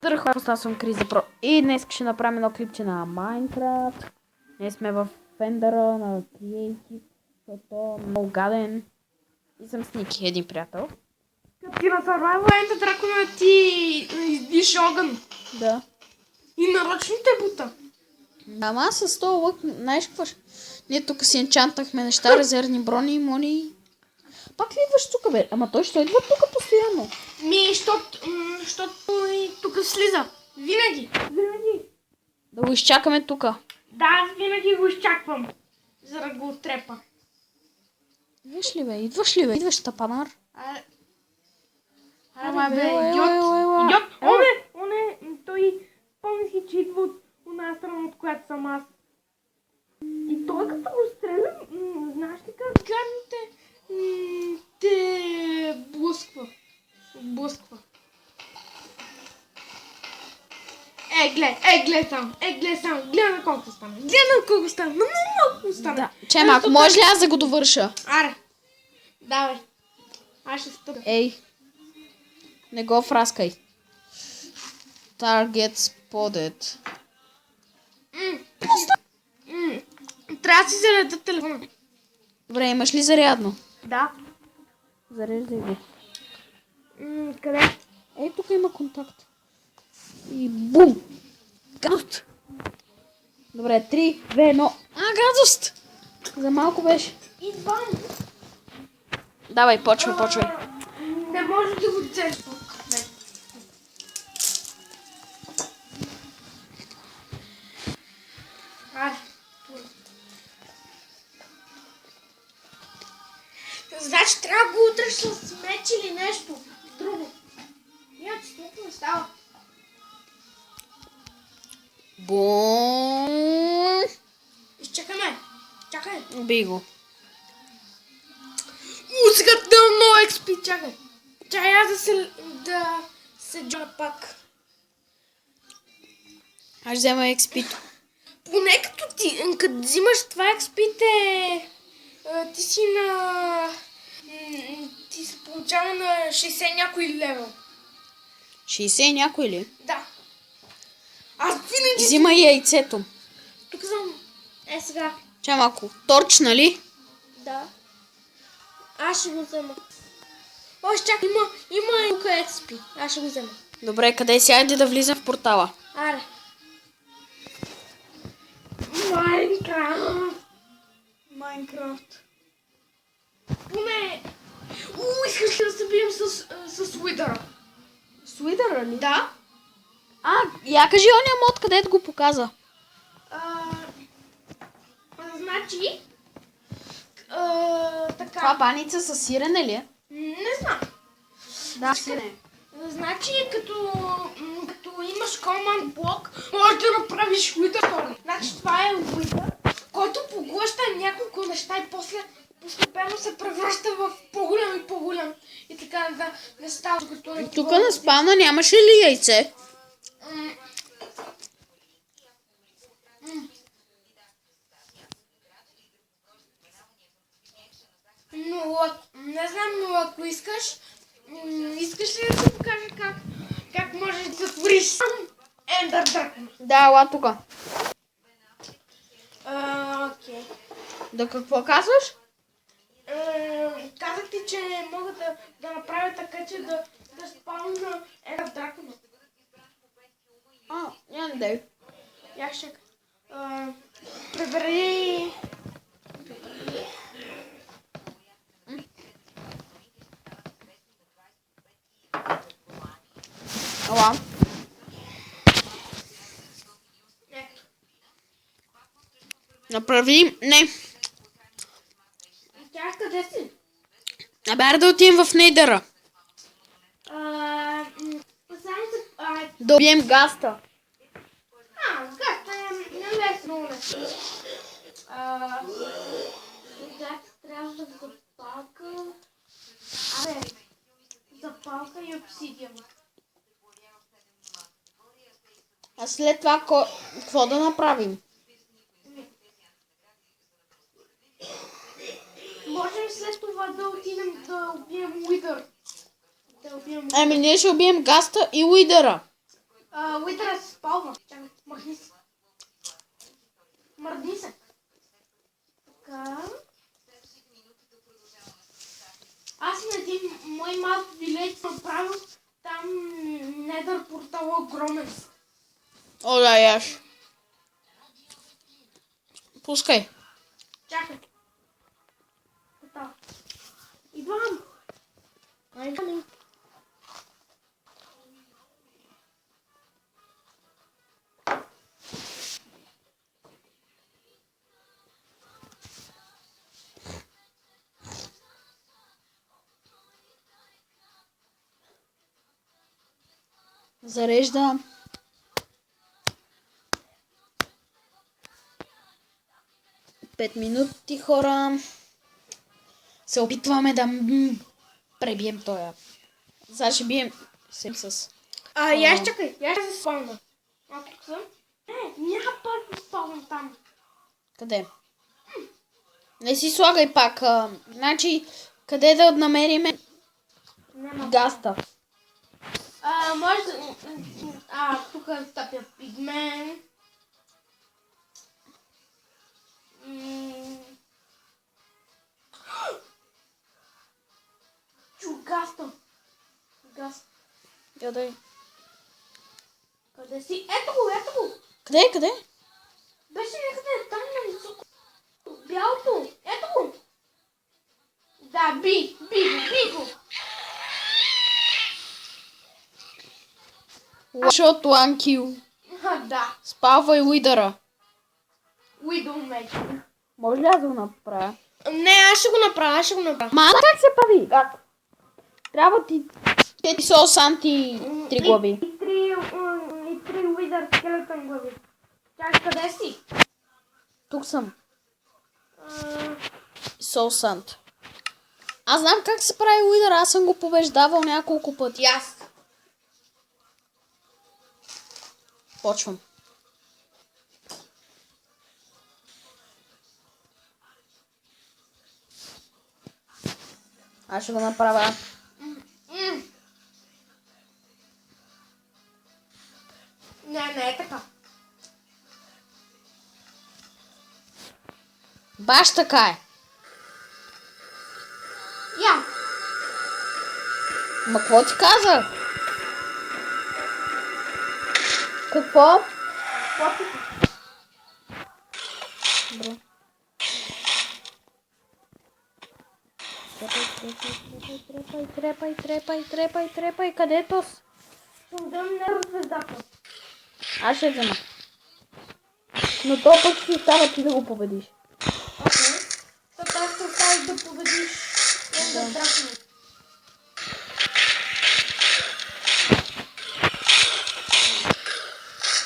Здравейте хора, аз съм Криза Про и днес ще направим едно клипче на Майнкрафт. Днес сме в Фендера на Creative, защото е много гаден. И съм с Ники, един приятел. Като ти на Survival Ender дракона ти издиш огън. Да. И нарочно те бута. Ама аз с този лък, знаеш какво? Ние тук си енчантахме неща, резервни брони, имуни. Пак ли идваш тук, бе? Ама той ще идва тук постоянно. Защото и тук слиза. Винаги. Да го изчакаме тук. Да, аз винаги го изчаквам. За да го отрепа. Идваш ли, бе? Идваш, тапанар. Ама бе, ела. идиот. Оне, той помни си, че идва от една страна, от която съм аз. И той като го стреля, знаеш ли как гадните те блъсква. Гледай само, гледай на колко стана, на много стана. Да. Чай малко, може ли аз да го довърша? Аре, давай, аз ще стъпя. Ей, не го фраскай. Target spotted. Трябва да си зарядя телефона. Добре, имаш ли зарядно? Да. Зареждай го. Къде? Ей, тук има контакт. И бум! Гадост! Добре, 3, 2, 1. Гадост! За малко беше. И бам! Давай, почвай. Не може да го чества. Значи трябва да го утреш с меч или нещо друго. Иначе тук не става. Бум! Изчакаме. Чакай. Убий го. Сега да много XP, чакай. Чакай аз да се джона пак. Аз взема XP-то. Поне като взимаш това XP-те, ти си на... Ти се получава на 60 някой левел. 60 някой ли? Да. Аз винаги... Взима и яйцето. Тук съм. Сега. Чай малко. Торч, нали? Да. Аз ще го взема. Още чакай, има тук XP. Аз ще го взема. Добре, къде си? Айде да влизам в портала. Аре. Майнкрафт. Поне. Искаш ли да се бием с Уидъра? С Уидъра ли? Да. Я кажи ония мод, където го показа. Значи. Така. Това баница с сирене ли е? Не знам. Да, сирене. Значи, като имаш команд блок, можеш да направиш Wither. Значи, това е Wither, който поглъща няколко неща и после постепенно се превръща в по-голям и по-голям. И така да става като... Тук на спавна нямаше ли яйце? Но, не знам, но ако искаш ли да ти покажа как можеш да затвориш сам Ender Dragon? Да, ела тук. Окей. Да какво казваш? Казах ти, че мога да направя така, че да спавна Ender Dragon. Няма да дай. Я ще пребери... Ела. Направи... Не. Тя къде си? Абе, да отидем в Нейдъра. Само се... Да убием гаста. Гаста е лесно. Сега трябва да запалка... запалка и обсидиан. А след това какво да направим? Можем след това да отидем да убием Уидър. Ами ние ще убием Гаста и Уидъра. Уитъра се спалва. Чакай, махни се. Мърдни се. Така. Аз на един мой малък билет съм правил там недър портал огромен. О, да, яш. Пускай. Чакай. Така. Идвам. Айде. Зареждам. Пет минути, хора. Се опитваме да пребием тоя. Сега ще бием с... Я чакай, я ще се спална. А тук съм? Няма пак да спалвам там. Къде? Не си слагай пак. Значи, къде да намериме Няма. гаста? Може да... тук стъпя пигмен. Чугаста. Газ. Къде? Къде си? Ето го. Къде? Беше някъде там на високо. Бялото. Ето го. Да, би го. Shot one kill. Да. Спалвай уидъра. Widowmaker. Може ли аз да го направя? Не, аз ще го направя. Ма как се прави? Как? Трябва ти 4 санти 3 глави. И три Wither скелетен глави. Чакай, къде си? Тук съм. Сол сант. Аз знам как се прави уидър, аз съм го побеждавал няколко пъти. Аз. Почвам. Аз ще го направя. Не е така. Баш така е. Я. Ма какво ти каза? Какво? Добре. Трепай. Къде е тос? Ще дам на звездата. Аз ще взема. Но то пък ще остава ти да го победиш. Окей. Така ще оставиш да победиш. Да драхне.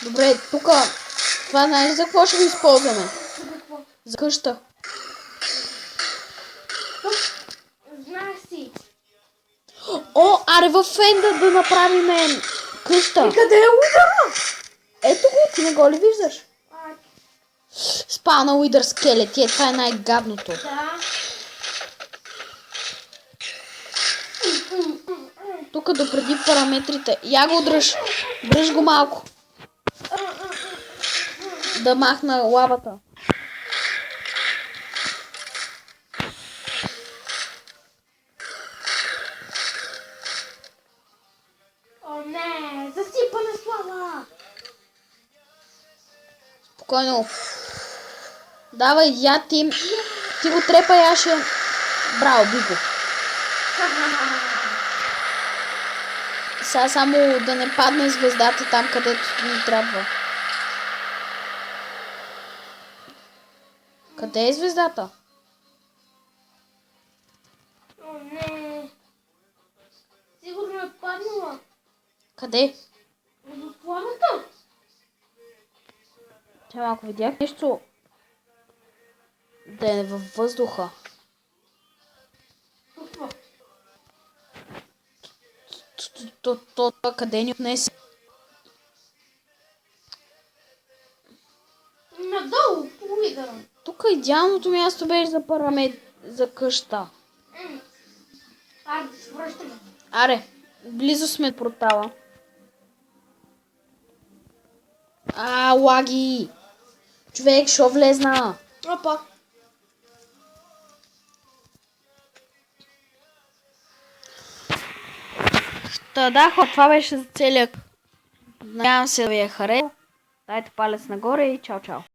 Добре, тук. Това знаеш за какво ще го използваме? Какво? За къща. Тук. Знаеш си. О, аре в фенда да направим къща. Къде е удара? Ето го, ти не го ли виждаш? Спална уидър скелет, това е най-гадното. Да. Тук допреди параметрите. Я го дръж. Дръж го малко. Да махна лавата. О, не. Засипана слава. Спокойно. Давай, я ти. Ти го трепай, аз ще... Браво, би го. Сега само да не падне звездата там, където ни трябва. Къде е звездата? О, не. Сигурно е паднала. Къде? В планата. Тя малко видях нещо да е във въздуха. Какво? То къде ни отнесе? Надолу, по уидъра. Тук идеалното място беше за за къща. Айде, да се връщаме. Аре, близо сме от портала. Лаги! Човек, шо влезна? Опа. Да, това беше за целият. Надявам се да ви е харесало. Дайте палец нагоре и чао-чао.